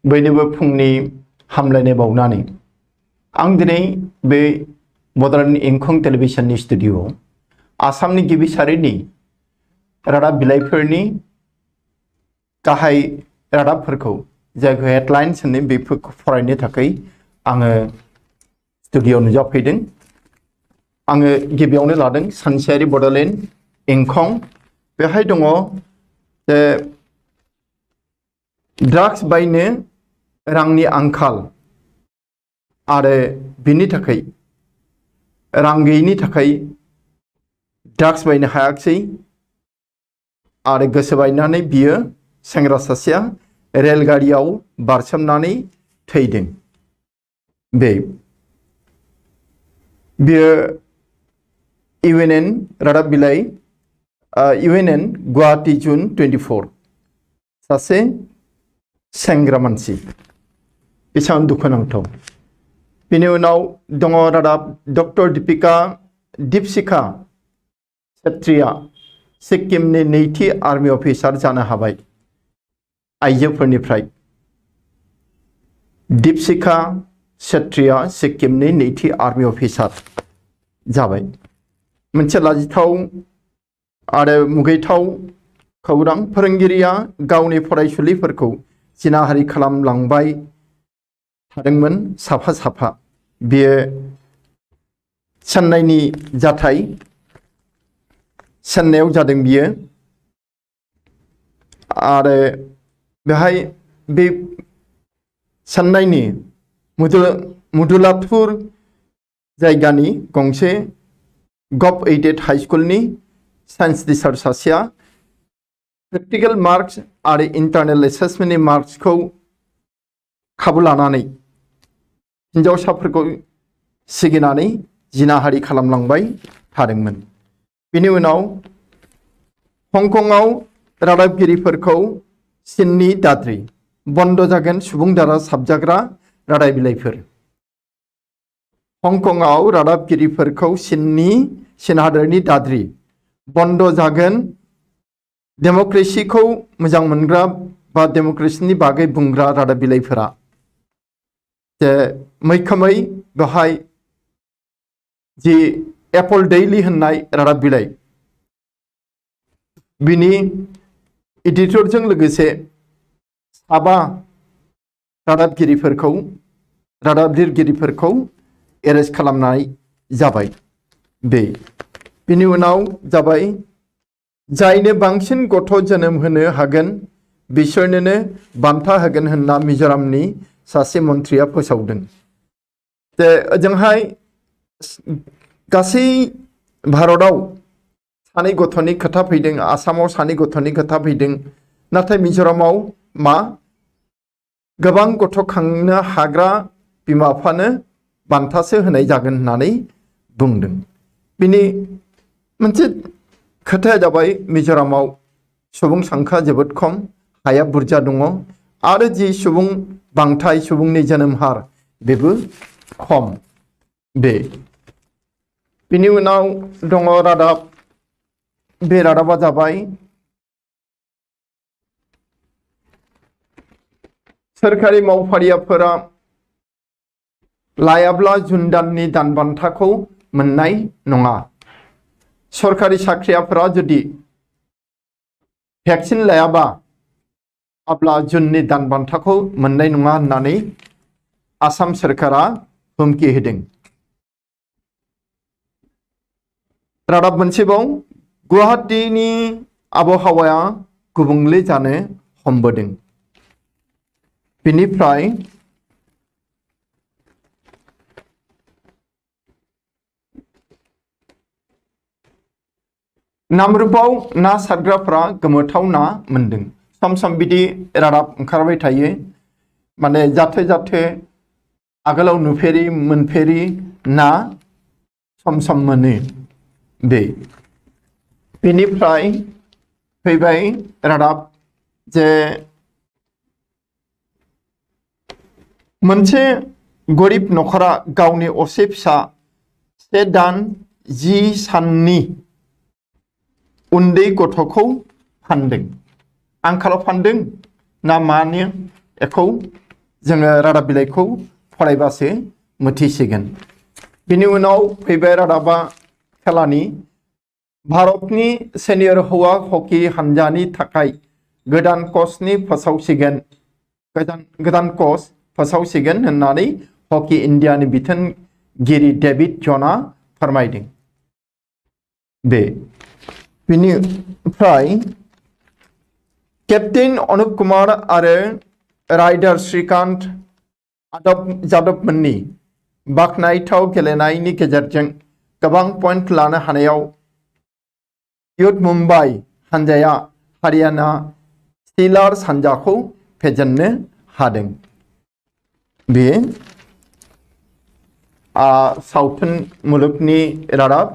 बयनोबो फुंनि हामलायनाय बावनानै आं दिनै बे बड'लेण्ड इंखं टेलिभिजननि स्टुडिअ'आव आसामनि गिबि सारिनि रादाब बिलाइफोरनि गाहाय रादाबफोरखौ जायखौ हेडलाइन्स होनो बेफोरखौ फरायनो थाखाय आङो स्टुडिअ'आव नुजाफैदों। आङो गिबियावनो लादों सानसेयारि बड'लेण्ड इंखं। बेहाय दङ जे ड्राग्स बायनो रांनि आंखाल आरो बिनि थाखाय रां गैयिनि थाखाय ड्राग्स बायनो हायाखिसै आरो गोसो बायनानै बियो सेंग्रा सासेया रेलगारियाव बारसोमनानै थैदों। बियो इउएनएन रादाब बिलाइ इउएनएन गुवाहाटी जुन 24 सासे सेंग्रा मानसि बेसेबां दुखुनांथाव। बिनि उनाव दङ रादाब डक्टर दीपशिखा छेत्रीया सिक्किमनि नैथि आर्मि अफिसार जानो हाबाय। आइजोफोरनिफ्राय दीपशिखा छेत्रीया सिक्किमनि नैथि आर्मि अफिसार जाबाय। मोनसे लाजिथाव आरो मुगैथाव खौरां। फोरोंगिरिया गावनि फरायसुलिफोरखौ जिनाहारि खालामलांबाय थादोंमोन साफा साफा। बियो चेन्नाइनि जाथाय, चेन्नाइआव जादों बियो। आरो बेहाय बे चेन्नाइनि मुदुलाथुर जायगानि गंसे गभ एडेड हाई स्कुलनि साइन्स टिचार सासेया प्रेक्टिकेल मार्क्स आरो इन्टारनेल एसेसमेन्टनि मार्क्सखौ खाबु लानानै हिन्जावसाफोरखौ सिगिनानै जिनाहारि खालामलांबाय थादोंमोन। बिनि उनाव हंकंआव रादाबगिरिफोरखौ चीननि दाद्रि बन्द जागोन सुबुं दारा साबजाग्रा रादाब बिलाइफोर। हंकंआव रादाबगिरिफोरखौ चीन हादोरनि दाद्रि बन्द जागोन। डेम'क्रेसिखौ मोजां मोनग्रा बा डेम'क्रेसिनि बागै बुंग्रा रादाब बिलाइफोरा जे मैखोमै बेहाय जि एपल डेइलि होननाय रादाब बिलाइ बिनि एडिटरजों लोगोसे 7 रादाब लिरगिरिफोरखौ एरेस्ट खालामनाय जाबाय। बिनि उनाव जाबाय जायनो बांसिन गथ' जोनोम होनो हागोन बिसोरनोनो बान्था होगोन होनना मिज'रामनि सासे मन्थ्रिया फोसावदों। जे ओजोंहाय गासै भारतआव 2 गथ'नि खोथा फैदों, आसामाव 2 गथ'नि खोथा फैदों, नाथाय मिज'रामाव गोबां गथ' खांनो हाग्रा बिमा बिफानो बान्थासो होनाय जागोन होननानै बुंदों। बिनि मोनसे खोथाया जाबाय मिज'रामाव सुबुं सानखोआ जोबोद खम, हाया बुरजा दङ आरो जि सुबुं बांथाय सुबुंनि जोनोम हार बेबो खम। बिनि उनाव दङ रादाब। बे रादाबा जाबाय सोरखारि मावफारियाफोरा लायाब्ला जुन दाननि दान बान्थाखौ मोननाय नङा। सरकारि साख्रियाफोरा जुदि भेक्सिन लायाबा अब्ला जुननि दान बान्थाखौ मोननाय नङा होननानै आसाम सोरखारा हुमखि होदों। रादाब मोनसेबाव गुवाहाटीनि आबहावाया गुबुंले जानो हमबोदों। बिनिफ्राय नामरुपाव ना सारग्राफ्रा गोमोथाव ना मोनदों। सम सम बिदि रादाब ओंखारबाय थायो, माने जाथो आगोलाव नुफेरि मोनफेरि ना सम सम मोनो। बेनिफ्राय फैबाय रादाब जे मोनसे गरिब नखरा गावनि असे फिसा 1 दान 10 साननि उन्दै गथ'खौ फानदों। आंखालाव फानदों ना मानो एखौ जोङो रादाब बिलाइखौ फरायबासो मिथिसिगोन। बिनि उनाव फैबाय रादाबा खेलानि भारतनि सेनियर हौवा हकी हानजानि थाखाय गोदान कचनि फोसावसिगोन गोदान कच फोसावसिगोन होननानै हकी इन्डियानि बिथोनगिरि डेभिड ज'ना फोरमायदों। बिनिफ्राय केप्टेन अनुप कुमार आरो राइडार श्रीकांत जादबमोननि बाखनायथाव गेलेनायनि गेजेरजों गोबां पइन्ट लानो हानायाव युथ मुम्बाइ हानजाया हारियाना स्टीलार्स हानजाखौ फेजेननो हादों। बे सावथुन मुलुगनि रादाब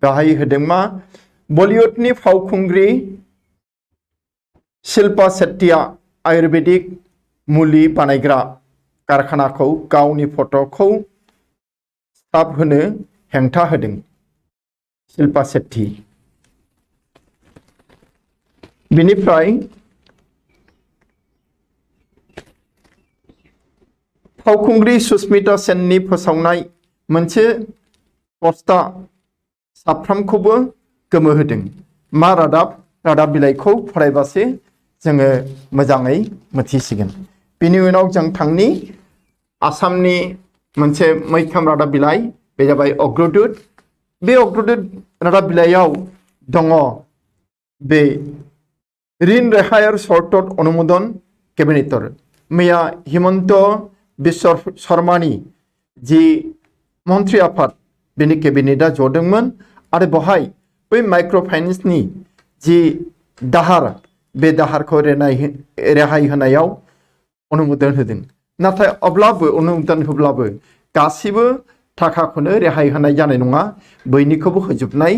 गाहाय होदों मा बलिउडनि फावखुंग्रि शिल्पा शेट्टीआ आयुर्वेदिक मुलि बानायग्रा कारखानाखौ गावनि फट'खौ स्टाफ होनो हेंथा होदों। शिल्पा शेट्टी। बिनिफ्राय फावखुंग्रि सुस्मिता सेननि फोसावनाय मोनसे पस्टआ साफ्रोमखौबो गोमोहोदों। मा रादाब? रादाब बिलाइखौ फरायबासो जोङो मोजाङै मिथिसिगोन। बिनि उनाव जों थांनि आसामनि मोनसे मैखोम रादाब बिलाइ, बे जाबाय अग्रदूत। बे अग्रदूत रादाब बिलाइयाव दङ बे ऋण रेहायर सर्तत अनुमोदन केबिनेटर। मैया हिमन्त बिश्व शर्मानि जि मन्त्रि आफाद बेनि केबिनेटआ जदोंमोन आरो बहाय बै माइक्र' फाइनेन्सनि जि दाहार बे दाहारखौ रेहाय होनायाव अनुमोदन होदों। नाथाय अब्लाबो अनुमोदन होब्लाबो गासिबो थाखाखौनो रेहाय होनाय जानाय नङा, बयनिखौबो होजोबनाय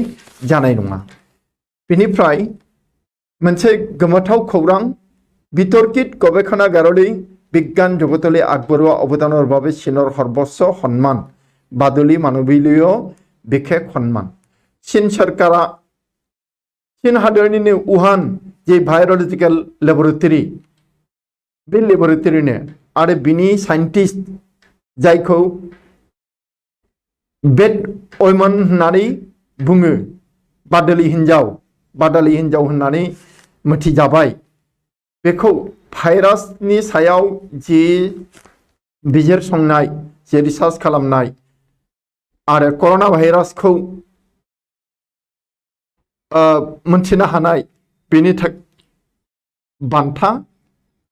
जानाय नङा। बेनिफ्राय मोनसे गोमोथाव खौरां, বিতর্কিত গবেষণাগারলৈ বিজ্ঞান জগতলৈ আগবঢ়োৱা অৱদানৰ বাবে চীনৰ সৰ্বোচ্চ সন্মান বাদুলি মানৱীয় বিশেষ সন্মান। চীন চৰকাৰা चीन हादरनिनो उहान जे भाइरोलजिकल लेबरेटरी बे लेबरेटरीनो आरो बिनि साइन्टिस्ट जायखौ बेट ओइमन होननानै बुङो, बादालि हिन्जाव होननानै मिथिजाबाय, बेखौ भाइरासनि सायाव जि बिजिरसंनाय, जे रिसार्च खालामनाय आरो कर'ना भाइरासखौ मोनथिनो हानाय बेनि बान्था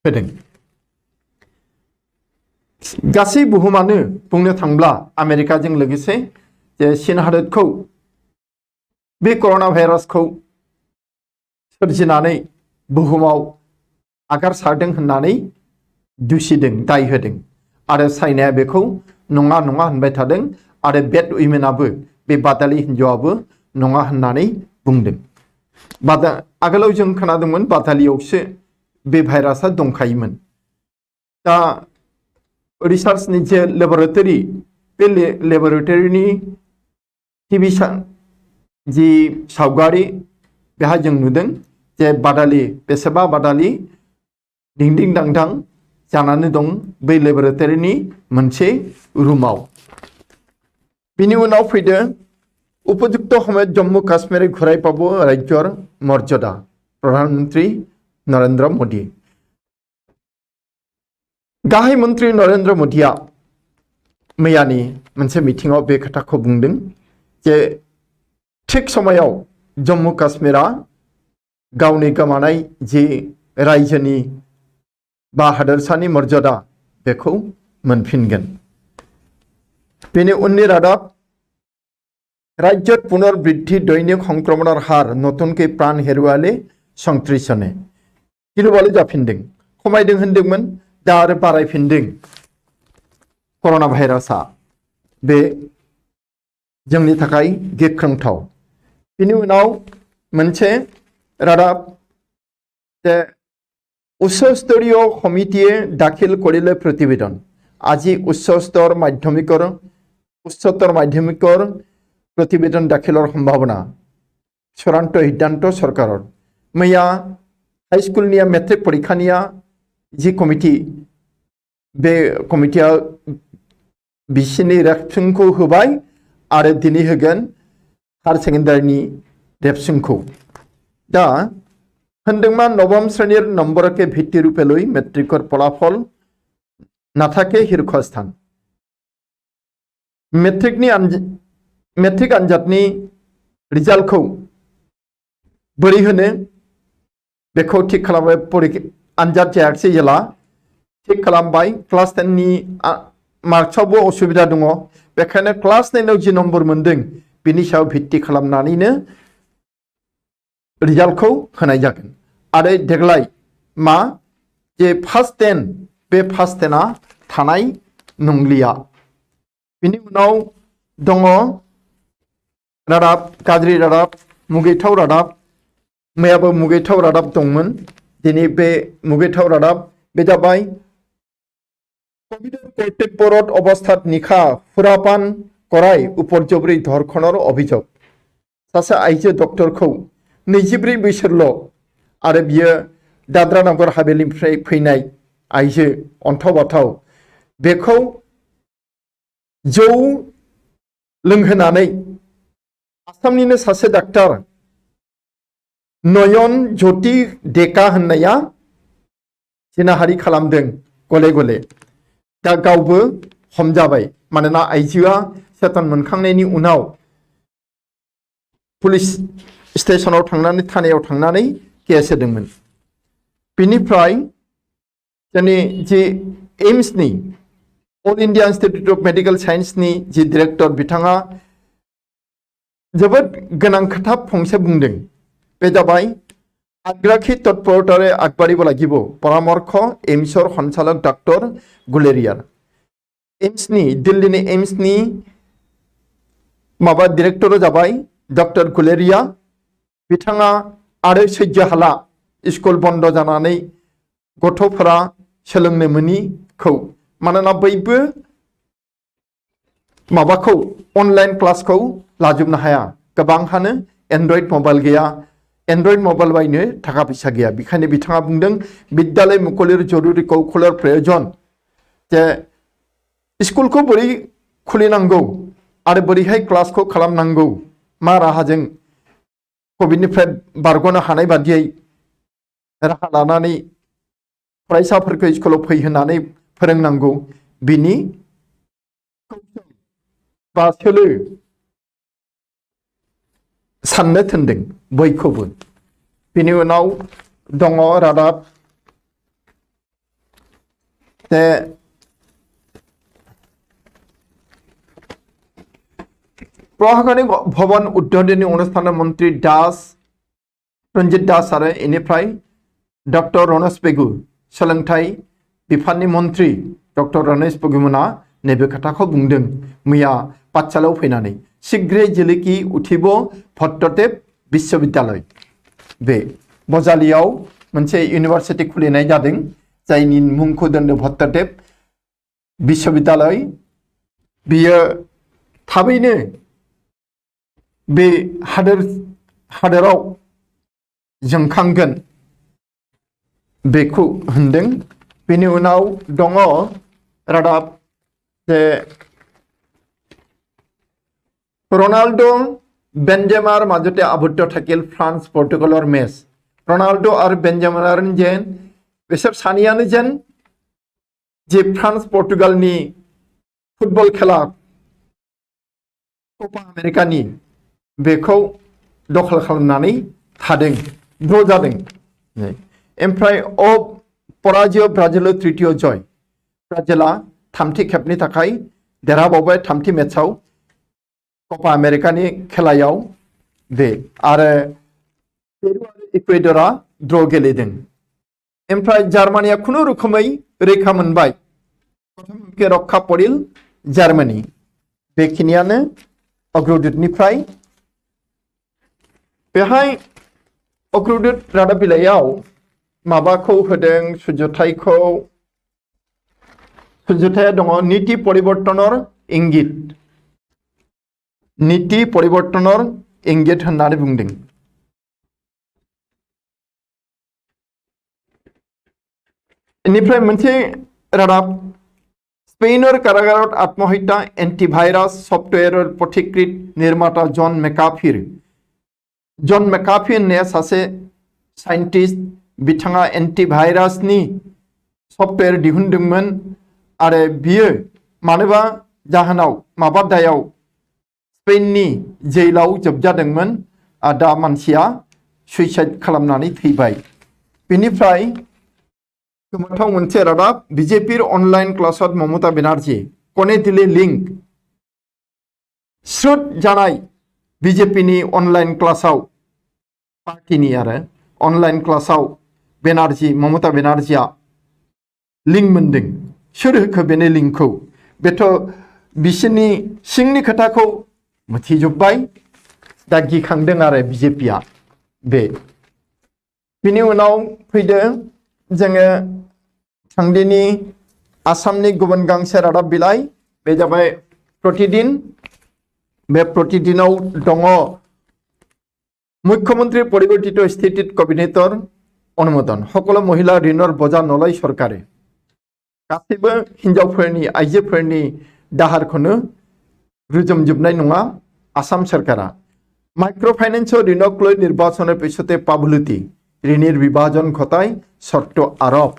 होदों। गासै बुहुमानो बुंनो थांब्ला आमेरिकाजों लोगोसे जे चीन हादरखौ बे कर'ना भाइरासखौ सोरजिनानै बुहुमाव आगारसारदों होननानै दुसिदों, दाय होदों आरो चाइनाया बेखौ नङा होनबाय थादों आरो बेट उइमेनाबो बे बादालि हिन्जावाबो नङा होननानै बुंदों। आगोलाव जों खोनादोंमोन बादालियावसो बे भाइरासआ दंखायोमोन। दा रिसार्चनि जे लेबरेटरी, बे लेबरेटरीनि टिभि जि सावगारि बेहा जों नुदों जे बादालि, बेसेबा बादालि दिंदिं दांदां जानानै दं बै लेबरेटरीनि मोनसे रुमाव। बिनि उनाव फैदो উপযুক্ত সময়ত জম্মু কাশ্মীৰে ঘূৰাই পাব ৰাজ্যৰ মৰ্যাদা, প্ৰধানমন্ত্ৰী নৰেন্দ্ৰ মোদী। गाहाय मन्त्रि नरेन्द्र मोदीया मैयानि मोनसे मिटिङाव बे खोथाखौ बुंदों जे थिक समायाव जम्मु काश्मीरा गावनि गोमानाय जि रायजोनि बा हादोरसानि मर्यादा बेखौ मोनफिनगोन। बेनि उननि रादाब, राज्यत पुনৰ বৃদ্ধি দৈনিক সংক্ৰমণৰ হাৰ, নতুনকৈ প্ৰাণ হেৰুৱালে ৩৬ জনে। गिलुबालु जाफिनदों, खमायदों होनदोंमोन, दा आरो बारायफिनदों कर'ना भाइरासआ। बे जोंनि थाखाय गिख्रंथाव। बिनि उनाव मोनसे रादाब যে উচ্চস্তৰীয় সমিতিয়ে দাখিল কৰিলে প্ৰতিবেদন। আজি উচ্চতৰ মাধ্যমিকৰ प्रतिवेदन दाखिलर सम्भावना, चूड़ान्त सिद्धांत सरकार। मैया हाईस्कुलनिया मेट्रिक परीक्षानिया जि कमिटि बे कमिटिया बिसिनि रेबसुंखौ होबाय आरो दिनै होगोन हायर सेकेन्डारिनि रेबसुंखौ। दा होनदोंमा नवम श्रेणीर नम्बर के भित्ति रूपे लई मेट्रिकर फलाफल नाथाके शीर्षस्थान। मेट्रिक आनजादनि रिजाल्टखौ बोरै होनो बेखौ थिक खालामबाय। आनजाद जायाखिसै जेला थिक खालामबाय। क्लास 10 नि मार्क्सआवबो असुबिदा दङ, बेखायनो क्लास 9 आव जि नम्बर मोनदों बिनि सायाव भित्ति खालामनानैनो रिजाल्टखौ होनाय जागोन। आरो देग्लाय मा जे फार्स्ट 10 बे फार्स्ट 10 आ थानाय नंलिया। बिनि उनाव दङ रादाब, गाज्रि रादाब, मुगैथाव रादाब। मैयाबो मुगैथाव रादाब दंमोन, दिनै बे मुगैथाव रादाब बे जाबाय কর্তব্যরত অবস্থাত নিশা সুরাপান করায় উপর্যুপरि ধর্ষণৰ অভিযোগ। सासे आइजो डक्टरखौ 24 बोसोरल' आरो बियो दाद्रा नगर हावेलिनिफ्राय फैनाय आइजो अन्थाव बाथाव, बेखौ जौ लोंहोनानै आसामनिनो सासे डाक्टर नयन ज्योति डेका होननाया जिनाहारि खालामदों गले गले। दा गावबो हमजाबाय, मानोना आइजोआ सेतन मोनखांनायनि उनाव पुलिस स्टेशनाव थांनानै थानायाव थांनानै केस होदोंमोन। बिनिफ्राय जोंनि जि एम्सनि all India Institute of medical साइन्सनि जि डिरेक्टर बिथाङा जोबोद गोनां खोथा फंसे बुंदों। बे जाबाय आग्राखी तत्परतारे আগবাঢ়িব লাগিব পৰামৰ্শ एम्सर सञ्चालक डॉक्टर गुलेरियार। एम्सनि दिल्लीनि एम्सनि माबा डिरेक्टर जाबाय डॉक्टर गुलेरिया। बिथाङा आरो सैज्य हाला स्कुल बन्द जानानै गथ'फोरा सोलोंनो मोनिखौ, मानोना बयबो माबाखौ अनलाइन क्लासखौ लाजोबनो हाया, गोबांहानो एन्ड्रइड मबाइल गैया, एन्ड्रइड मबाइल बायनो थाखा फैसा गैया। बेखायनो बिथाङा बुंदों विद्यालय मुखलिर जरुरी कौशलर प्रयोजन, जे स्कुलखौ बोरै खुलिनांगौ आरो बोरैहाय क्लासखौ खालामनांगौ, मा राहाजों कभिडनिफ्राय बारग'नो हानाय बादियै राहा लानानै फरायसाफोरखौ स्कुलाव फैहोनानै फोरोंनांगौ, बिनि बा सोलो साननो थिनदों बयखौबो। बिनि उनाव दङ रादाब जे प्रशासनिक भवन उद्বোधनी অনুষ্ঠানে মন্ত্রী দাস रंजित दास आरो इनिफ्राय डॉक्टर रमेश पेगु सोलोंथाइ बिफाननि मन्त्रि डॉक्टर रमेश पेगुमोना नैबे खोथाखौ बुंदों मैया पाठशालायाव फैनानै। शीघ्रे जिलिकी उठिब भट्टदेव विश्वविद्यालय। बे बजालियाव मोनसे इउनिभार्सिटि खुलिनाय जादों, जायनि मुंखौ दोनदों भट्टदेव विश्वविद्यालय। बियो थाबैनो बे हादोराव जोंखांगोन बेखौ होनदों। बेनि उनाव दङ रादाब जे रनाल्डो बेनजेमार মাজতে আবদ্ধ থাকিল फ्रान्स पर्तुगालर मेच। रनाल्डो आरो बेनजेमार जेन बिसोर सानैयानो जेन जे फ्रान्स पर्तुगालनि फुटबल खेला कपा आमेरिकानि बेखौ दखल खालामनानै थादों, ड्र जादों। ओमफ्राय पराजय ब्राजिल तृतीय जय। ब्राजिला थामथि खेबनि थाखाय देरहाबावबाय थामथि मेचआव कपा आमेरिकानि खेलायाव बे। आरो पेरु आरो इकुवेडरा ड्र गेलेदों। ओमफ्राय जार्मानिया खुनु रोखोमै रैखा मोनबाय, प्रथम रक्षा परिल जार्मानि। बेखिनियानो अग्रदूतनिफ्राय। बेहाय अग्रदूत रादाब बिलाइयाव माबाखौ होदों, सुजुथाया दङ नीति परिवर्तনৰ इंगित। नीति परिवर्तনৰ इंगित होननानै बुंदों। इनिफ्राय मोनसे रादाब স্পেইনৰ কাৰাগাৰত আত্মহত্যা এণ্টিভাইৰাছ ছফ্টৱেৰৰ পথিকৃত নিৰ্মাতা জন মেকাফি होननाया सासे साइन्टिस्ट बिथाङा एन्टिभाइरासनि सफ्टवेयर दिहुनदोंमोन आरो बियो मानोबा जाहोनाव माबा दायाव स्पेननि जेलाव जोबजादोंमोन दा मानसिया सुइसाइड खालामनानै थैबाय। बेनिफ्राय गोमोथाव मोनसे रादाब बिजेपिर अनलाइन क्लासत ममता बेनार्जी कने दिले लिंक श्रुत जानाय बिजेपिनि अनलाइन क्लासाव पार्टीनि आरो अनलाइन क्लासाव ममता बेनार्जीया लिंक मोनदों। सोर होखो बेनो लिंकखौ? बेथ' बिसोरनि सिंनि खोथाखौ मिथिजोब्बाय। दा गिखांदों आरो बिजेपिया बिनि उनाव फैदो जोङो थांदिनि आसामनि गुबुन गांसे रादाब बिलाइ बे जाबाय प्रतिदिन। बे प्रतिदिनाव दङ मुख्यमंत्री परिवर्तित स्थितित कबिनेटर अनुमोदन सकल महिला ऋणर बजा नलय सरकारे गासैबो हिनजावफोरनि आइजोफोरनि दाहारखौनो रुजुमजोबनाय नङा आसाम सरकारा। माइक्रो फाइनेन्स ऋणक লৈ নিৰ্বাচনৰ পিছতে পাবলতি ঋণের বিভাজন ঘটাই শর্ত আরোপ।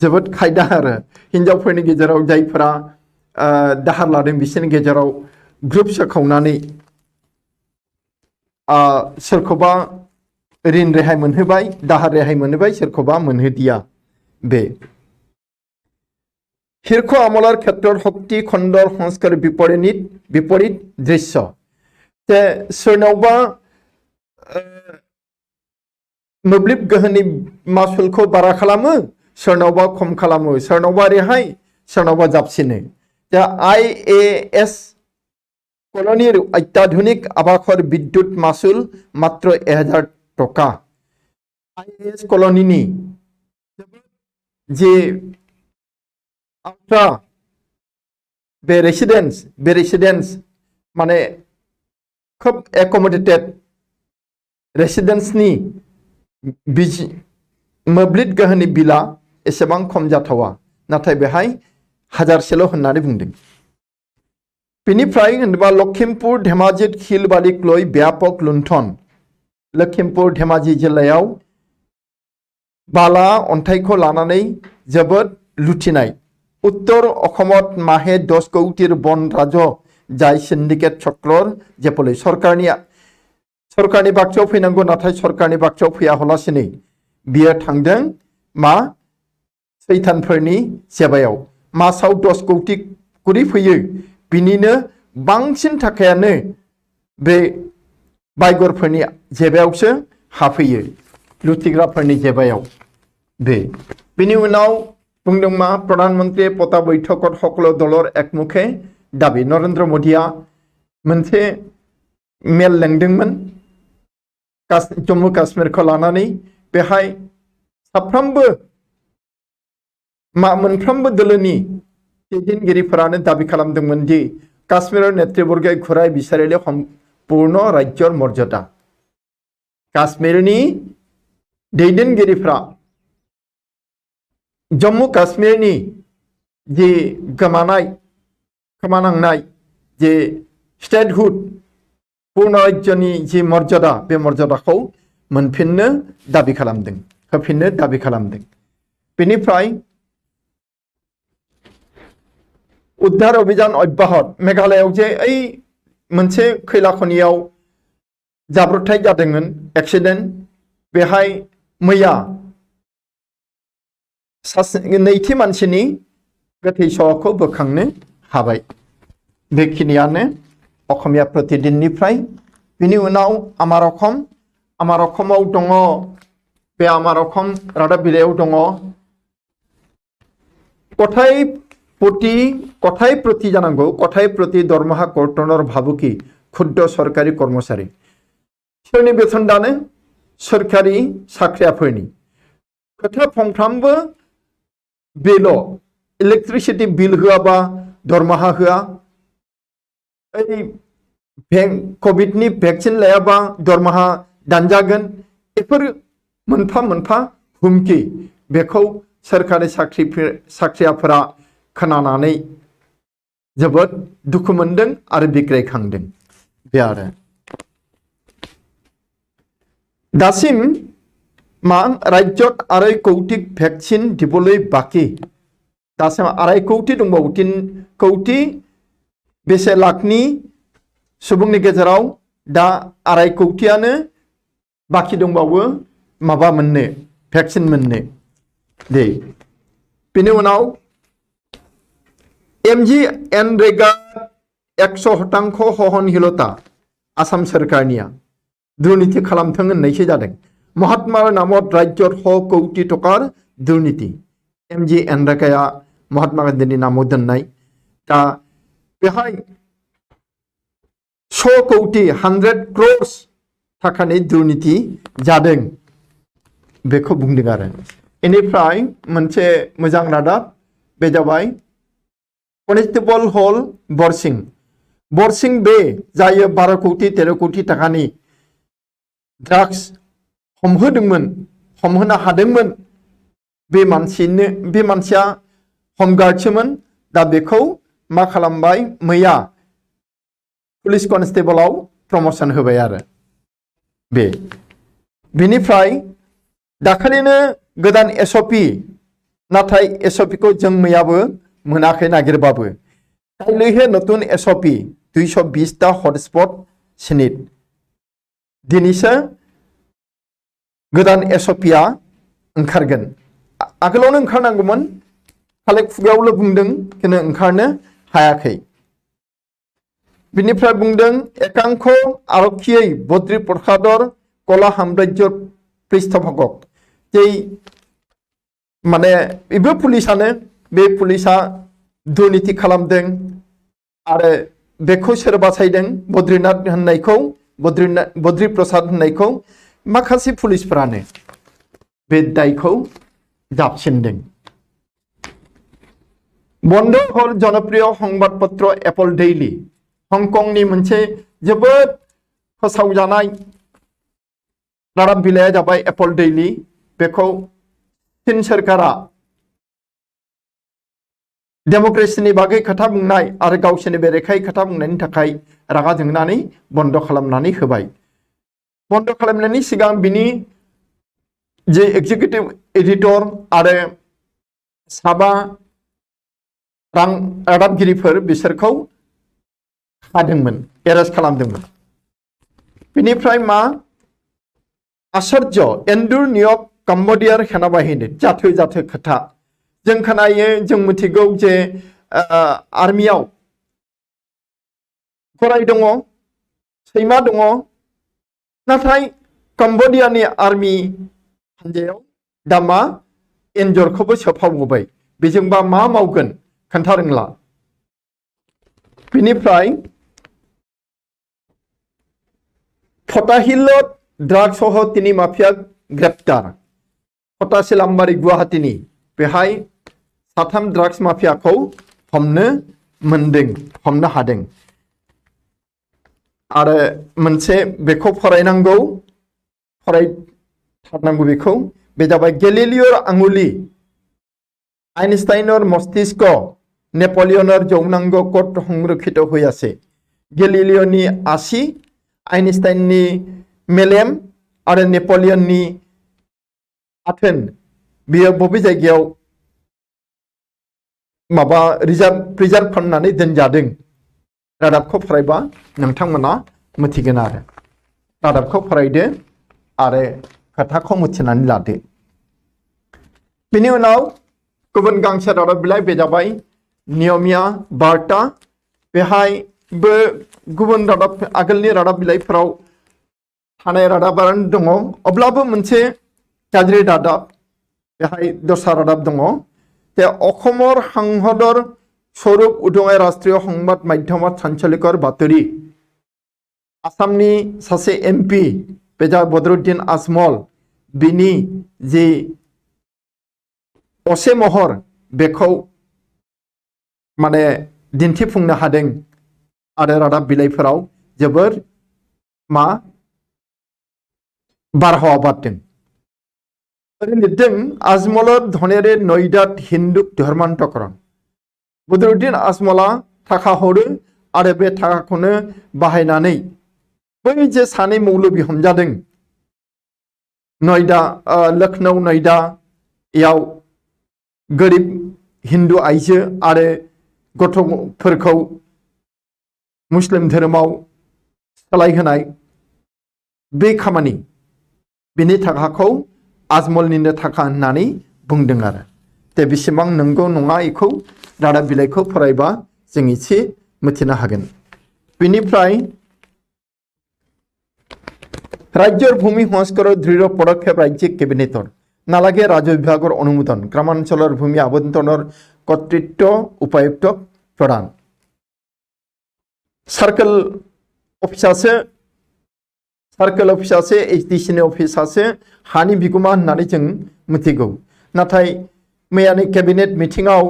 जोबोद खायदा आरो हिनजावफोरनि गेजेराव जायफोरा दाहार लादों बिसोरनि गेजेराव ग्रुप सोखावनानै सोरखौबा ऋण रेहाय मोनहोबाय, दाहार रेहाय मोनहोबाय, सोरखौबा मोनहोदिया। बे शीर्ष আমলাৰ ক্ষেত্ৰত শক্তি খণ্ডৰ সংস্কাৰ বিপৰীত দৃশ্য যে सोरनावबा मोब्लिब गोहोनि मासुलखौ बारा खालामो, सोरनावबा खम खालामो, सोरनावबा रेहाय, सोरनावबा जाबसिनो। दा IAS कलनीर अत्याधुनिक आवासर विद्युत मासुल मात्र 1000 टका। IAS कलनीनि जे आल्ट्रा बे रेसिडेंस माने खोब एकमडेटेड रेसिडेंसनि मोब्लिब गोहोनि बिला एसेबां खम जाथावा, नाथाय बेहाय 1000सेल' होननानै बुंदों। बेनिफ्राय होनोबा लखिमपुर धेमाजित हिल बालिक লৈ ব্যাপক लुण्ठन। लखिमपुर धेमाजि जिल्लायाव बाला अन्थाइखौ लानानै जोबोद लुथिनाय। उत्तर अखमत माहे 10 कौटिर बन राजह जाय सिन्डिकेट चक्रर जेपले सरकारनि बाक्सायाव फैनांगौ, नाथाय सरकारनि बाक्सायाव फैया हलासिनै बियो थांदों मा सैतानफोरनि सेबायाव। मासाव 10 कौटि करि फैयो, बिनिनो बांसिन थाखायानो बे बायगरफोरनि जेबायावसो हाफैयो, लुथिग्राफोरनि जेबायाव। बेनि उनाव बुंदों मा प्रधानमंत्री पता बैठकत सकल दलर एकमुखे दाबि। नरेंद्र मोदिया मोनसे मेल लेंदोंमोन जम्मु काश्मीरखौ लानानै। बेहाय मोनफ्रोमबो दोलोनि दैदेनगिरिफोरानो दाबि खालामदोंमोन दि काश्मीर नेतृबर्गे घुराय बिसारिले सम्पूर्ण राज्यर मर्यादा। काश्मीरनि दैदेनगिरिफ्रा जम्मु काश्मीरनि जे खोमानांनाय जे स्टेटहुड पूर्ण राज्यनि जे मर्यादा, बे मर्यादाखौ मोनफिननो दाबि खालामदों, होफिननो दाबि खालामदों। बेनिफ्राय उद्धार अभियान अब्याहत। मेघालयाव जे मोनसे खैला खनियाव जाब्रबथाय जादोंमोन, एक्सिडेन्ट, बेहाय मैया नैथि मानसिनि गोथै सहखौ बोखांनो हाबाय। बेखिनियानो अखमिया प्रतिदिननिफ्राय। बिनि उनाव आमार अखमाव दङ, बे आमार अखम रादाब बिलाइयाव दङ कथाय प्रति जानांगौ, कथाय प्रति दरमाहा कर्तনৰ भाबुकी क्षुद्र सरकारि कर्मचारी। सोरनि बेथन दानो? सरकारि साख्रियाफोरनि। खोथा फंफ्रामबो बेल', इलेक्ट्रिसिटि बिल होआबा दरमाहा होआ, कभिडनि भेक्सिन लायाबा दरमाहा दानजागोन। बेफोर मोनफा मोनफा हुमखि। बेखौ सरकारि साख्रियाफोरा खोनानानै जोबोद दुखु मोनदों आरो बिग्रायखांदों बे आरो दासिम मा राज्यत 2.5 कौटि भेक्सिन दिबोलै बाकी दासिम 2.5 कौटि दंबावो 3 कौटि बेसे लाखनि सुबुंनि गेजेराव दा 2.5 कौटियानो बाकी दंबावो माबा मोननो भेक्सिन मोननो दे बेनि उनाव MGNरेगा 100% हहनहिलता आसाम सोरखारनिया दुर्नीति खालामथों होननायसो जादों महात्मा नामत राज्यत 100 कौटि टकार दुर्नीति MGNरेगाया महात्मा गान्धीनि नामाव दोननाय दा बेहाय 100 कौटि 100 crores थाखानि दुर्नीति जादों बेखौ बुंदों आरो इनिफ्राय मोनसे मोजां रादाब बे जाबाय कनेस्टेबल हल बरसिं बे जायो 12 कौटि 13 कौटि थाखानि ड्राग्स हमहोनो हादोंमोन बे मानसिया हमगार्डसोमोन दा बेखौ मा खालामबाय मैया पुलिस कनस्टेबलाव प्रमोशन होबाय आरो बेनिफ्राय दाखालिनो गोदान SOP नाथाय SOP को जों मैयाबो मोनाखै नागिरबाबो दाइलैहे नतुन SOP 220 टा हटस्पट स्निट दिनैसो गोदान SOPआ ओंखारगोन आगोलावनो ओंखारनांगौमोन खाले खुगायावल' बुंदों किन्तु ओंखारनो हायाखै बिनिफ्राय बुंदों एकांश आरक्षीयै बद्रि प्रसादर कला साम्राज्य पृष्ठभोगक जे माने बेबो पुलिसानो बे पुलिसा दुर्नीति खालामदों आरो बेखौ सोर बासायदों बद्रीनाथ होननायखौ बद्रि प्रसाद होननायखौ माखासे पुलिसफोरानो बे दायखौ जाबसिनदों बन्द हल जनप्रिय संबादपत्र एपल डेइली हंकंनि मोनसे जोबोद फोसावजानाय रादाब बिलाइया जाबाय एपल डेइली बेखौ चीन सोरखारा डेमोक्रेसिनि बागै खोथा बुंनाय आरो गावसोरनि बेरेखायै खोथा बुंनायनि थाखाय रागा जोंनानै बन्द खालामनानै होबाय बन्द खालामनायनि सिगां बिनि जे एग्जिकिउटिभ एडिटर आरो साबा रादाबगिरिफोर बिसोरखौ खादोंमोन एरेस्ट खालामदोंमोन बेनिफ्राय मा आश्चर्य एन्डुर नियक कम्बोडियार सेनाबाहिनी जाथो खोथा जों खोनायो जों मिथिगौ जे आर्मियाव गराय दङ सैमा दङ नाथाय कम्बोडियानि आर्मि हान्जायाव दा मा एन्जरखौबो सोफावबाय बेजोंबा मा मावगोन खोन्था रोंला बिनिफ्राय फटाहिलत ड्राग्स सह तिनि माफिया ग्रेप्टार फटाशिलाम्बारि गुवाहाटीनि बेहाय 3 ड्राग्स माफियाखौ हमनो हादों आरो मोनसे बेखौ फरायथारनांगौ बेखौ बे जाबाय गेलिलियर आंगुली आइनस्टाइनर मस्तिष्क नेपलियनर যৌনাঙ্গ কোট সংরক্ষিত হয়ে আছে गेलिलियरनि आसि आइनस्टाइननि मेलेम आरो नेपलियननि आथोन बियो बबे जायगायाव माबा प्रिजार्भ खालामनानै दोनजादों रादाबखौ फरायबा नोंथांमोना मिथिगोन आरो रादाबखौ फरायदो आरो खोथाखौ मिथिनानै लादो बेनि उनाव गुबुन गांसे रादाब बिलाइ बे जाबाय नियमिया बार्ता बेहायबो गुबुन रादाब आगोलनि रादाब बिलाइफोराव थानाय रादाबानो दङ अब्लाबो मोनसे गाज्रि रादाब बेहाय दस्रा रादाब दङ जे अखमर सांसदर स्वरूप उदुङाय राष्ट्रीय संबाद माध्यमत सानसलिकर बातरि आसामनि सासे MP बेजा बदरुद्दिन आजमल बिनि जि असे महर बेखौ माने दिन्थिफुंनो हादों आरो रादाब बिलाइफोराव जोबोर मा बारहावा बारदों लिरदों आजमलर धनेरे नयदात हिन्दुक धर्मान्तकरण बदरुद्दीन आजमला थाखा हरो आरो बे थाखाखौनो बाहायनानै बै जे सानै मौलबि हमजादों नयदा लखनौ नयदायाव गोरिब हिन्दु आइजो आरो गथ'फोरखौ मुस्लिम धोरोमाव सोलायहोनाय बे खामानि बिनि थाखाखौ आजमलनिनो थाखा होननानै बुंदों आरो दा बेसेबां नंगौ नङा बेखौ रादाब बिलाइखौ फरायबा जों एसे मिथिनो हागोन। बिनिफ्राय राज्যৰ ভূমি সংস্কাৰৰ দৃঢ় পদক্ষেপ ৰাজ্যিক কেবিনেটৰ নালাগে ৰাজ্য বিভাগৰ অনুমোদন গ্ৰামাঞ্চলৰ ভূমি আবণ্টনৰ কৰ্তৃত্ব উপায়ুক্তক প্ৰদান सार्कल अफिसासो एचडिसिनि अफिसासो हानि बिगुमा होननानै जों मिथिगौ नाथाय मैयानि केबिनेट मिटिंआव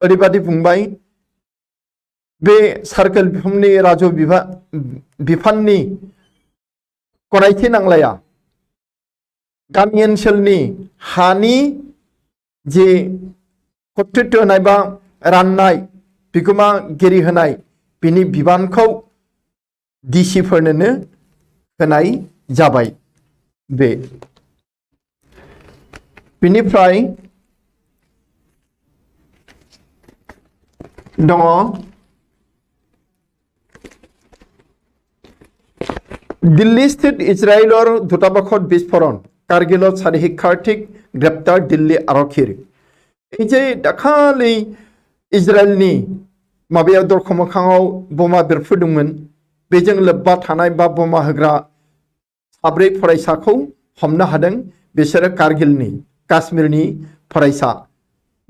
ओरैबादि बुंबाय बे सार्कल बिफाननि राजु बिफाननि गनायथि नांलाया गामि ओनसोलनि हानि जे कर्तृत्व होनाय बा राननाय बिगुमागिरि होनाय बिनि बिबानखौ डिसिफोरनोनो होनाय जाबाय बे बिनिफ्राय दङ दिल्ली स्थित इजराइलर दूतावासत बिस्फोरण कारगिলত 4 শিক্ষাৰ্থীক গ্ৰেপ্তাৰ दिल्ली आरक्षीर এই যে दाखालि इजराइलनि माबायाव दरखं मोखाङाव बमा बेरफ्रुदोंमोन बेजों लोब्बा थानाय बा बमा होग्रा 4 फरायसाखौ हमनो हादों बिसोरो कारगिलनि काश्मीरनि फरायसा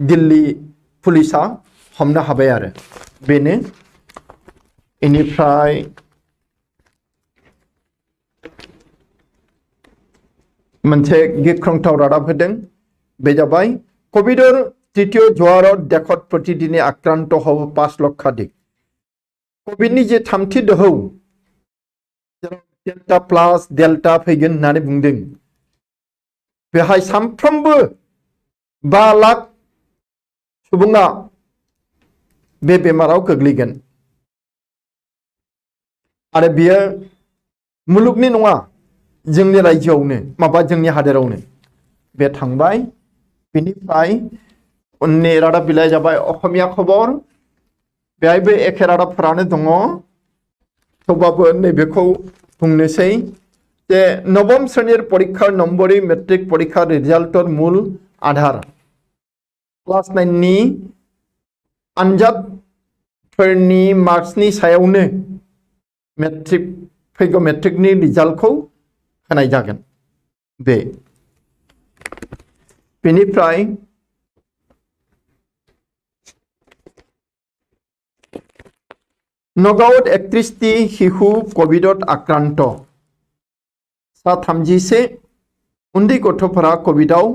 दिल्ली पुलिसा हमनो हाबाय आरो बेनो इनिफ्राय मोनसे गिख्रंथाव रादाब होदों बे जाबाय कभिडर तृतीय जवारत देशत प्रतिदिने आक्रांत हब 5 लक्षाधिक कभिडनि जे थामथि दोहौ डेल्टा प्लास डेल्टा फैगोन होननानै बुंदों बेहाय सानफ्रोमबो 5 लाख सुबुङा बे बेमाराव गोग्लैगोन आरो बियो मुलुगनि नङा जोंनि राज्योआवनो माबा जोंनि हादोरावनो बे थांबाय बिनिफ्राय उननि रादाब बिलाइ जाबाय असमिया खबर बेहायबो एखे रादाबफोरानो दङ थेवबाबो नैबेखौ बुंनोसै जे नवम श्रेणीर परीक्षार नम्बरी मेट्रिक परीक्षार रिजाल्टर मूल आधार क्लास 9 नि आनजादफोरनि मार्क्सनि सायावनो मेट्रिक फैगौ मेट्रिकनि रिजाल्टखौ होनाय जागोन बे बेनिफ्राय नगावत 31টি শিশু कोविडत आक्रांत 33 उन्दै गथ'फोरा कोविडआव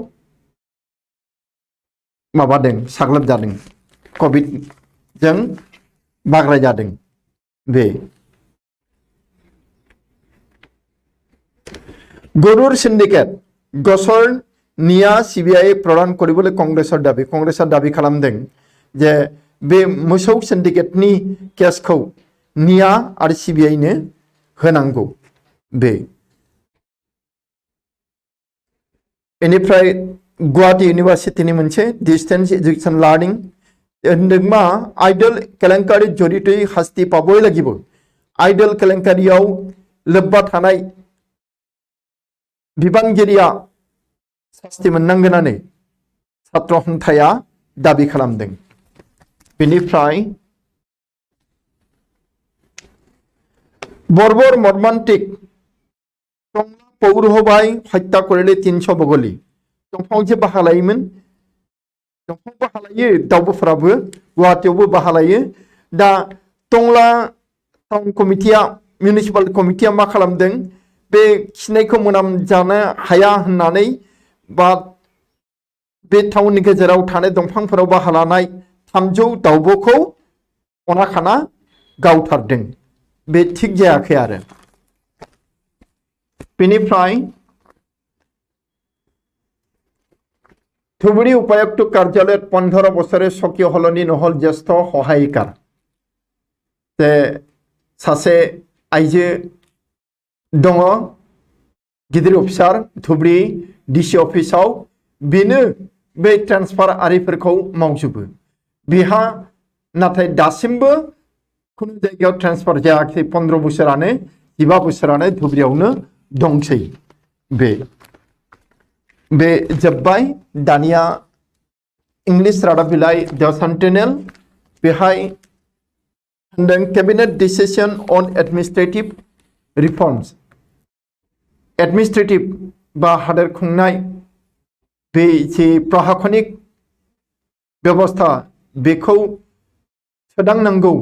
माबादों साग्लोबजादों कोविडजों बाग्रायजादों बे गरुर सिन्डिकेट गसर निया सीबीआई प्रदान কৰিবলৈ কংগ্ৰেছৰ দাবী खालामदों जे बे मोसौ सिन्डिकेटनि केसखौ निया आरो सीबीआईनो होनांगौ बे बेनिफ्राय गुवाहाटी इउनिभार्सिटिनि मोनसे डिस्टेंस एजुकेशन लार्निं होनदोंमा आइडल केलेंकारि जरितै हास्ति पाबय লাগিব आइडल केलेंकारियाव लोब्बा थानाय बिबानगिरिया शास्ति मोननांगोननानै छात्र हन्थाया दाबि खालामदों बेनिफ्राय बर्बर मर्मान्टिक पौरहबाय हत्या करिले 300 बगलि दंफां जे बाहालायोमोन दंफां बाहालायो दावबोफोराबो गुवाहाटीयावबो बाहालायो दा टंला टाउन कमिटिया मिउनिसिपाल कमिटिया मा खालामदों बे खिनायखौ मोनामजानो हाया होननानै बा बे टाउननि गेजेराव थानाय दंफांफोराव बाहालानाय 300 दावबोखौ अना खाना गावथारदों बे थिग जायाखै आरो बेनिफ्राय ধুবুৰী উপায়ুক্ত কাৰ্যালয়ত 15 বছৰে চকী সলনি নহল জ্যেষ্ঠ সহায়িকাৰ যে सासे आइजो दङ गिदिर अफिसार धुबुरी डिसि अफिसाव बेनो बे ट्रेन्सफार आरिफोरखौ मावजोबो बिहा नाथाय दासिमबो खुनु जायगायाव ट्रेन्सफार जायाखै 15 बोसोरानो 15 बोसोरानो धुबुरीयावनो दंसै बे जोब्बाय दानिया इंलिश रादाब बिलाइ द सेन्टिनेल बेहाय Cabinet decision on administrative reforms. Administrative बा हादोर खुंनाय बे जे प्रशासनिक व्यवस्था बेखौ सोदांनांगौ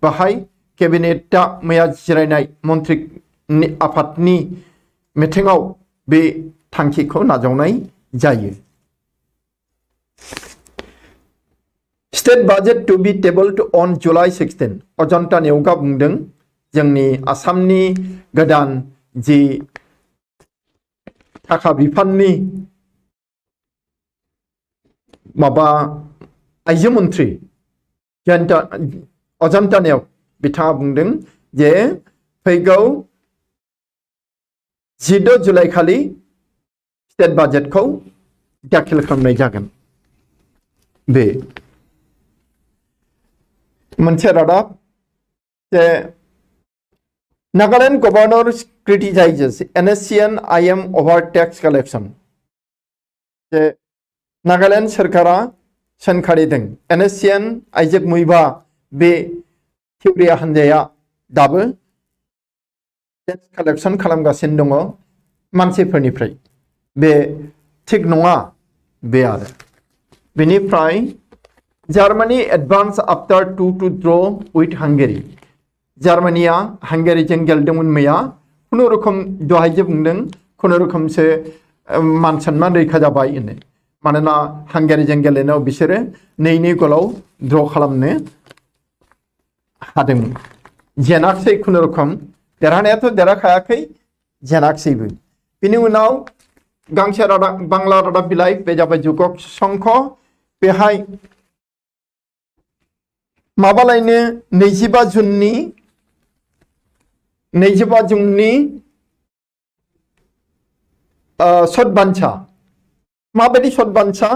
बाहाय केबिनेटआ मैया जिरायनाय मन्त्रि आफादनि मिटिंआव बे थांखिखौ नाजावनाय जायो। State budget to be tabled on July 16. Ajanta नेवगा बुंदों जोंनि आसामनि गोदान जि थाखा बिफाननि माबा आइजो मन्त्रि अजन्ता नेव बिथाङा बुंदों जे फैगौ 16 जुलाइ खालि स्टेट बाजेटखौ दाखिल खालामनाय जागोन। बे मोनसे रादाब जे Nagaland governor criticizes NSCN IM over tax collection. जे नागालैंड सरकारा सोंखारिदों NSCN आइजेक मुइबा बे थिउरिया हान्जाया दाबो टैक्स कालेक्शन खालामगासिनो दङ मानसिफोरनिफ्राय बे थिग नङा बे आरो बेनिफ्राय Germany advance after 2-2 draw with Hungary. जार्मानिया हांगेरीजों गेलेदोंमोन मैया खुनुरुखुम दहायजे बुंदों खुनुरुखुमसो मान सन्मान रैखा जाबाय होननाय मानोना हांगेरीजों गेलेनायाव बिसोरो 2-2 गलाव ड्र खालामनो हादोंमोन जेनाखसै खुनुरुखुम देरहानायाथ' देरहाखायाखै जेनाखसैबो बिनि उनाव गांसे रादाब बांला रादाब बिलाइ बे जाबाय जुगक संख बेहाय माबालायनो 25 जुननि सदबान्सा माबायदि सदबान्सा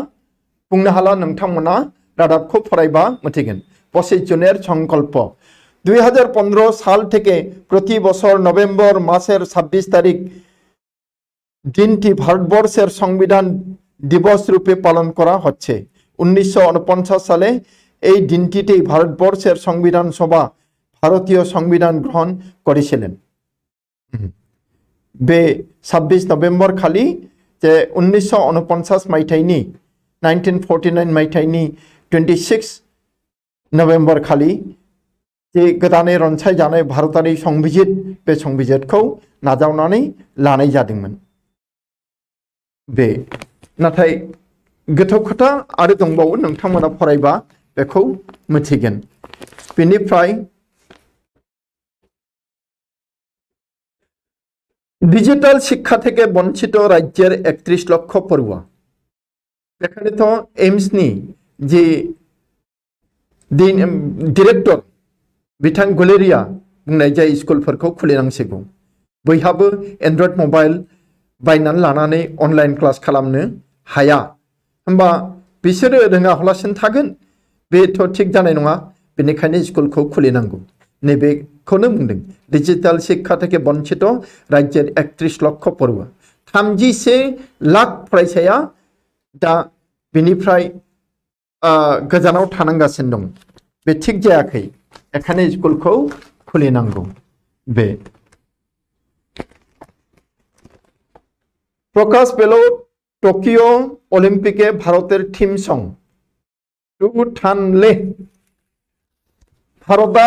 बुंनो हाला नोंथांमोना रादाबखौ फरायबा मिथिगोन 25 जुनेर संकल्प 2015 साल থেকে প্রতি বছর নভেম্বর মাসের 26 তারিখ দিনটি ভারতবর্ষের সংবিধান দিবস রূপে পালন করা হচ্ছে 1949 সালে এই দিনটিতেই ভারতবর্ষের সংবিধান সভা ভারতীয় সংবিধান গ্রহণ করেছিলেন बे 26 नभेम्बर खालि जे 1949 मायथाइनि 1949 मायथाइनि 26 नभेम्बर खालि जे गोदानै रनसाय जानाय भारतारि संबिजित बे संबिजितखौ नाजावनानै लानाय जादोंमोन बे नाथाय गोथौ खोथा आरो दंबावो नोंथांमोना फरायबा बेखौ मिथिगोन बेनिफ्राय डिजिटल शिक्षा থেকে বঞ্চিত রাজ্যের 31 লক্ষ পড়ুয়া এখানে তো এইমস नि যে डिरेक्टर बिथां गलेरिया बुंनाय जाय स्कुलफोरखौ खुलिनांसिगौ बयहाबो एन्ड्रइड मबाइल बायनानै लानानै अनलाइन क्लास खालामनो हाया होमबा बिसोरो रोङा हलासिनो थागोन बेथ' थिग जानाय नङा बेनिखायनो स्कुलखौ खुलिनांगौ नैबेखौनो बुंदों डिजिटल शिक्षा থেকে বঞ্চিত রাজ্যের 31 লক্ষ পড়ুয়া 31 লাখ फरायसाया दा बेनिफ्राय गोजानाव थानांगासिनो दं बे थिग जायाखै এখানে स्कुलखौ खुलिनांगौ बे प्रकाश पेल टोकियो अलिम्पिके भारतेर थीम सं टू थानले भारता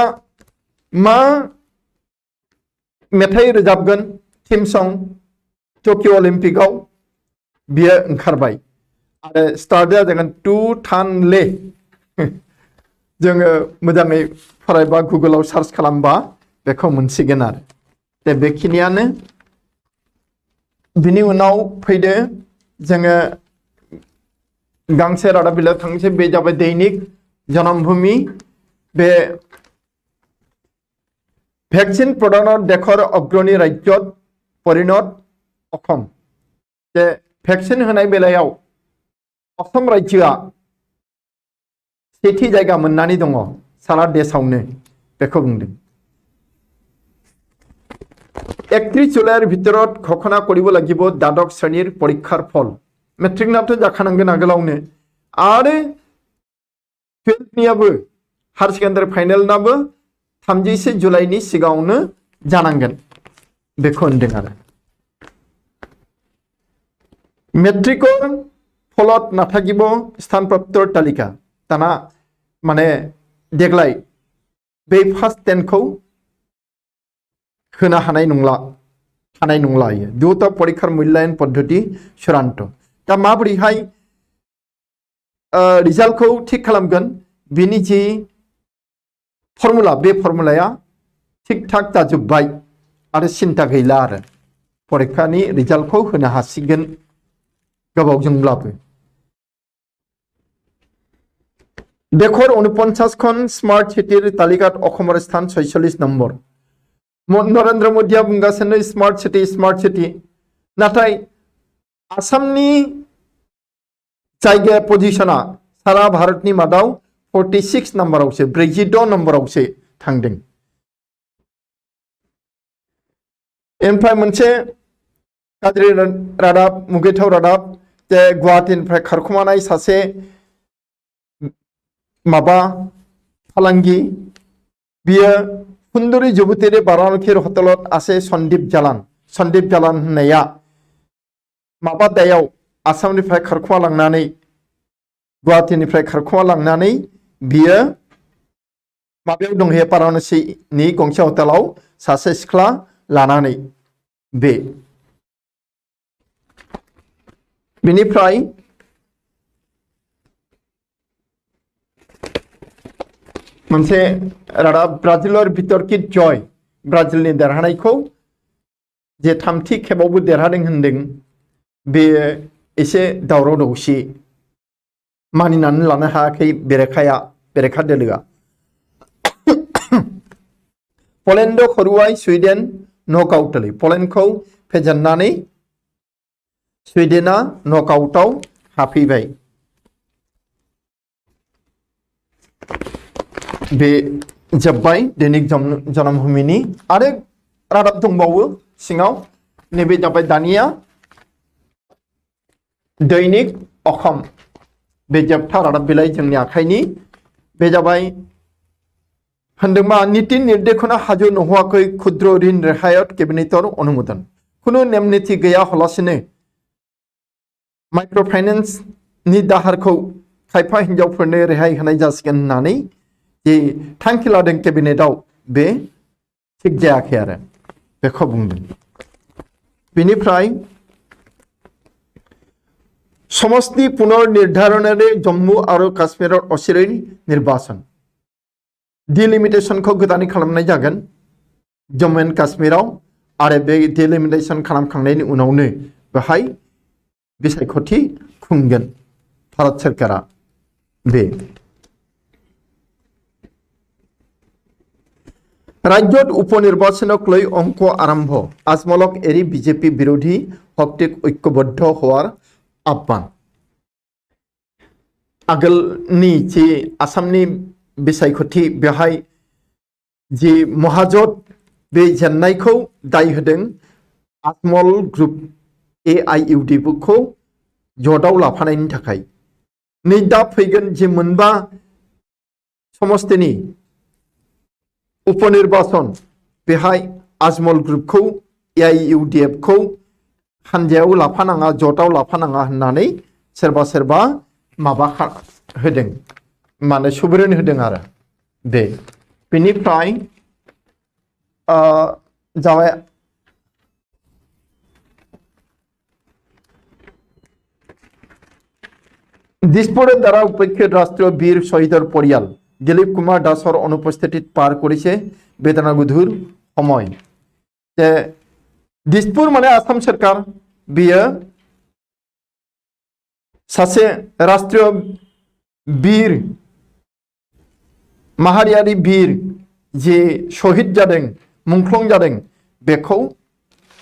मा मेथाइ रोजाबगोन थीम सं टोकियो अलिम्पिकआव बियो ओंखारबाय आरो स्टार्टआ जागोन टू थानले जोङो मोजाङै फरायबा गुगोलाव सार्च खालामबा बेखौ मोनसिगोन आरो दा बेखिनियानो बिनि उनाव फैदो जोङो गांसे रादाब बिलाइ थांसै बे जाबाय दैनिक जन्मभूमि बे ভেকচিন প্ৰদানৰ দেশৰ অগ্ৰণী ৰাজ্যত পৰিণত অসম যে ভেকচিন होनाय बेलायाव असम राज्योआ सेथि जायगा मोननानै दङ सारा देशआवनो बेखौ बुंदों 31 जुलाइर ভিতৰত ঘোষণা কৰিব লাগিব দ্বাদশ শ্ৰেণীৰ পৰীক্ষাৰ ফল মেট্ৰিকनाथ जाखानांगोन आगोलावनो आरो 12 नियाबो हायर सेकेन्डारि फाइनालनाबो 31 जुलाइनि सिगाङावनो जानांगोन बेखौ होनदों आरो मेट्रिকৰ फलत नाथाकिब स्थानप्राप्तर तालिका दाना माने देग्लाय बे फार्स्ट 10 खौ होनो हानाय नंला थानाय नंला द्रुत परीक्षार मूल्यायन पद्धति चुड़ान्त दा माबोरैहाय रिजाल्टखौ थिक खालामगोन बिनि जि फर्मुला बे फर्मुलाया थिक थाक जाजोब्बाय आरो सिन्था गैला आरो परीक्षानि रिजाल्टखौ होनो हासिगोन गोबावजोंब्लाबो देशर 49 खन स्मार्ट सिटिर तालिकात अखमर स्थान 46 नम्बर नरेन्द्र मोदीया बुंगासिनो स्मार्ट सिटी नाथाय आसामनि जायगा पजिशना सारा भारतनि मादाव 46 नम्बरावसो 46 नम्बरावसो थांदों ओमफ्राय मोनसे गाज्रि रादाब मुगैथाव रादाब जे गुवाहाटीनिफ्राय खारखुमानाय सासे माबा फालांगि बियो सुन्दरी जुबुतिरि बाराणसीर हटेलत आसे सन्दीप जालान होननाया माबा दायाव आसामनिफ्राय खारखुमा लांनानै गुवाहाटीनिफ्राय खारखुमा लांनानै बियो माबायाव दंहैयो बाराणसीनि गंसे हटेलाव सासे सिख्ला लानानै बेनिफ्राय मोनसे रादाब ब्राजिलर बितर्कित जय ब्राजिलनि देरहानायखौ जे थामथि खेबावबो देरहादों होनदों बे एसे दावराव दावसि मानिनानै लानो हायाखै बेरेखा दोलोआ पोलेन्ड खरुवाय स्वीडेन नकआउटलै पोलेन्डखौ फेजेननानै स्वीडेना नकआउटआव हाबफैबाय बे जोब्बाय दैनिक जन्मभूमिनि आरो रादाब दंबावो सिङाव नैबे जाबाय दानिया दैनिक अखम बे जोबथा रादाब बिलाइ जोंनि आखाइनि बे जाबाय होनदोंबा नीति निर्देशना हाजो नहवाखै क्षुद्र ऋण रेहायत केबिनेटर अनुमोदन कुनु नेम नीति गैया हलासिनो माइक्र फाइनेंस नि दाहारखौ खायफा हिनजावफोरनो रेहाय होनाय जासिगोन होननानै जे थांखि लादों केबिनेटआव बे थिग जायाखै आरो बेखौ बुंदों बेनिफ्राय समष्टि पुनर्निर्धारणेरे जम्मु आरो काश्मीरर असिरै निर्वाचन डिलिमिटेशनखौ गोदानै खालामनाय जागोन जम्मु एन्ड काश्मीराव आरो बे डिलिमिटेशन खालामखांनायनि उनावनो बेहाय बिसायख'थि खुंगोन भारत सरकारा बे राज्यत उपनिर्वाचनक লৈ অংক আৰম্ভ आजमलक एरि বিজেপি বিৰোধী শক্তিক ঐক্যবদ্ধ হোৱাৰ आह्वान आगोलनि जे आसामनि बिसायख'थि बेहाय जे महाजोत बे जेननायखौ दाय होदों आजमल ग्रुप AIUD खौ जदाव लाफानायनि थाखाय नै दा फैगोन जे मोनबा समष्टिनि उपनिर्वाचन बेहाय आजमल ग्रुप खौ AIUDF खौ हानजायाव लाफानाङा जदाव लाफानाङा होननानै सोरबा माबा होदों माने सुबुरुन होदों आरो बेनिफ्राय जाबाय দিছপুরের দ্বারা উপেক্ষিত রাষ্ট্রীয় বীর শহীদের পৰিয়াল দিলীপ কুমাৰ দাসৰ অনুপস্থিতিত পাৰ কৰিছে বেদনাগধুৰ সময় যে দিছপুৰ মানে आसाम सरकार बियो सासे राष्ट्रीय बीर माहारियारि बीर जे शहीद जादों मुंख्लं जादों बेखौ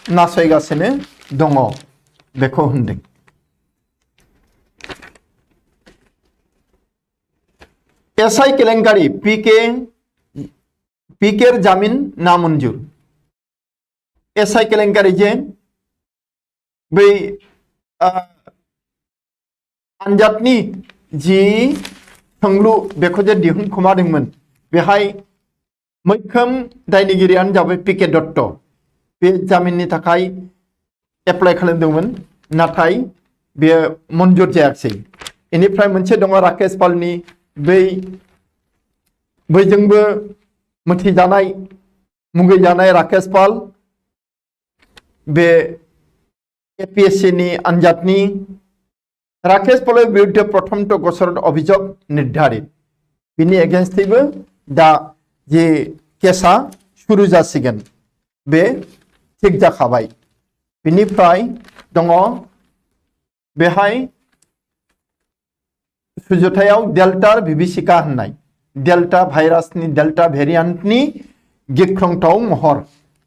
नासयगासिनो दङ बेखौ होनदों। एसआई केलेंकारि पीके जामिन नामंजूर। एसआई केलेंकारिजों बै आनजादनि जि सोंलु बेखौ जे दिहुनखुमादोंमोन बेहाय मैखोम दायनिगिरियानो जाबाय पीके दत्त। बे जामिननि थाखाय एप्लाइ खालामदोंमोन नाथाय बेयो मन्जुर जायाखिसै। इनिफ्राय मोनसे दङ राकेश पालनि बैजोंबो मिथिजानाय मुगैजानाय राकेश पाल बे एपीएससी नि आनजादनि राकेश पालनि बिरुद्धে प्रथमत गसरत अभियोग निर्धारित। बिनि एगेन्स्टैबो दा जे केसा शुरु जासिगोन बे थिग जाखाबाय। बिनिफ्राय दङ बेहाय सुजुथायाव डेल्टा विभीषिका होननाय डेल्टा भाइरासनि डेल्टा भेरिएन्टनि गिख्रंथाव महर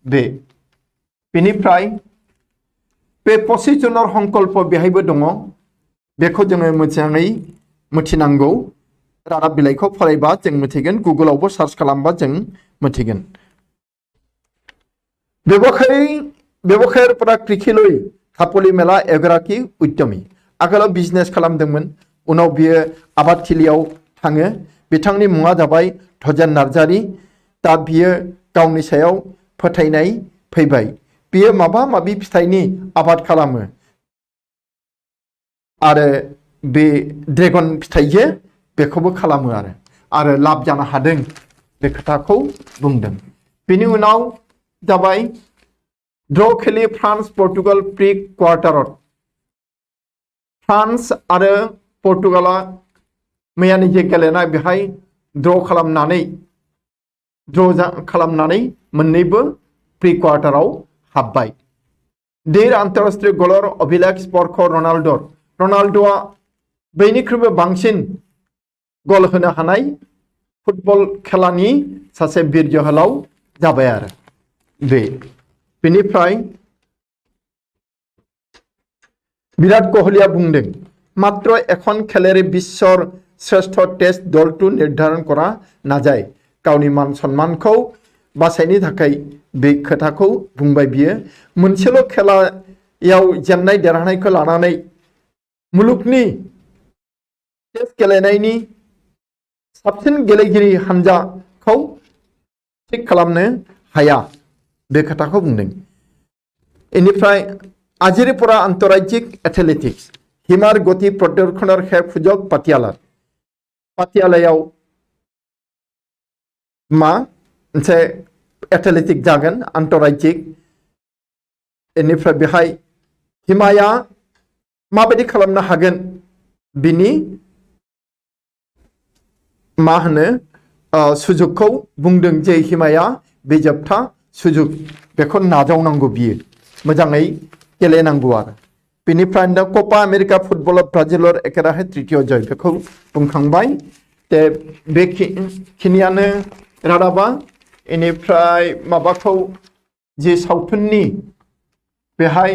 बे। बिनिफ्राय बे 25 जुनार संकल्प बेहायबो दङ बेखौ जोङो मोजाङै मिथिनांगौ। रादाब बिलाइखौ फरायबा जों मिथिगोन, गुगोलावबो सार्च खालामबा जों मिथिगोन। व्यवसायीफोरा कृषिलै खापलि मेला एगराकि उद्यमी आगोलाव बिजनेस खालामदोंमोन उनाव बियो आबादथिलियाव थाङो। बिथांनि मुङा जाबाय धजेन नार्जारी। दा बियो गावनि सायाव फोथायनाय फैबाय। बियो माबा माबि फिथाइनि आबाद खालामो आरो बे ड्रेगन फिथाइजे बेखौबो खालामो आरो लाब जानो हादों बे खोथाखौ बुंदों। बिनि उनाव जाबाय ड्र खेलि फ्रान्स पर्तुगाल प्रि क्वार्टाराव। फ्रान्स आरो पर्तुगाला मैयानि जे गेलेनाय बेहाय ड्र खालामनानै मोन्नैबो प्रि क्वार्टाराव हाबबाय। देर आंतरराष्ट्रीय गलर अभिलेख स्पर्श रनाल्ड'आ बयनिख्रुइबो बांसिन गल होनो हानाय फुटबल खेलानि सासे बिर जोहोलाव जाबाय आरो बे। बेनिफ्राय विराट कोहलिया बुंदों मात्र এখন খেলেৰে বিশ্বৰ শ্ৰেষ্ঠ টেষ্ট দলটো নিৰ্ধাৰণ কৰা नाजाय। गावनि मान सन्मानखौ बासायनो थाखाय बे खोथाखौ बुंबाय बियो। मोनसेल' खेलायाव जेननाय देरहानायखौ लानानै मुलुगनि टेस्ट गेलेनायनि साबसिन गेलेगिरि हानजाखौ थिक खालामनो हाया बे खोथाखौ बुंदों। इनिफ्राय आजिरिपरा आन्तराज्यिक एथलेटिक्स हिमार गति प्रदर्शনৰ শেষ সুযোগ पाटियालायाव मोनसे एथलेटिक जागोन आन्तराज्यिक। इनिफ्राय बेहाय हिमाया माबायदि खालामनो हागोन बिनि सुजुगखौ बुंदों जे हिमाया बे जोबथा सुजुग बेखौ नाजावनांगौ बियो मोजाङै गेलेनांगौ आरो। बेनिफ्राय कपा आमेरिका फुटबल ब्राजिलर एकेराहे तृतीय जय बेखौ बुंखांबाय। दे बेखिनियानो रादाबा। इनिफ्राय माबाखौ जे सावथुननि बेहाय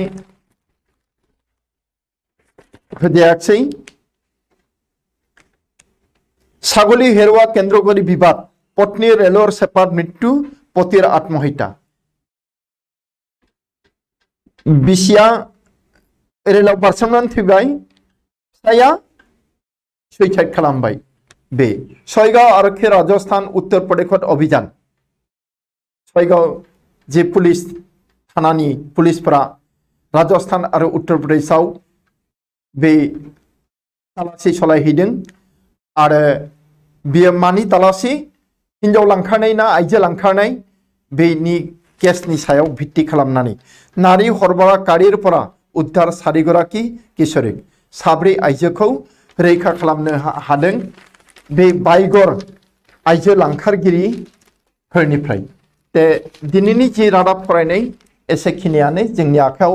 होजायाखिसै। ছাগলী হেৰুৱা কেন্দ্ৰ কৰি বিবাদ পত্নী ৰেলৰ চেপাত মৃত্যু পতিৰ আত্মহত্যা। बिसिया रेलाव बारसोमनानै थैबाय फिसाया सुइसाइड खालामबाय। बे सयगाव आरक्षी राजस्थान उत्तर प्रदेशत अभियान सयगाव जे पुलिस थानानि पुलिसफोरा राजस्थान आरो उत्तर प्रदेशआव बे तालासि सलायहैदों आरो बियो मानि तालासि हिनजाव लांखारनाय ना आइजो लांखारनाय बेनि केसनि सायाव भित्ति खालामनानै नारी हरबाराकारिफोरा उद्धार 4 किशोरी 7 आइजोखौ रैखा खालामनो हादों बे बाइगर आइजो लांखारगिरिफोरनिफ्राय। ते दिनैनि जि रादाब फरायनाय एसेखिनियानो जोंनि आखायाव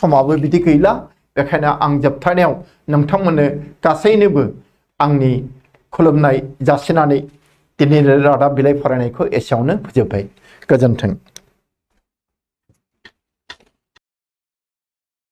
समाबो बिदि गैला। बेखायनो आं जोबथारनायाव नोंथांमोननो गासैनोबो आंनि खुलुमनाय जासिनानै दिनैनि रादाब बिलाइ फरायनायखौ एसेयावनो फोजोबबाय। गोजोन्थों।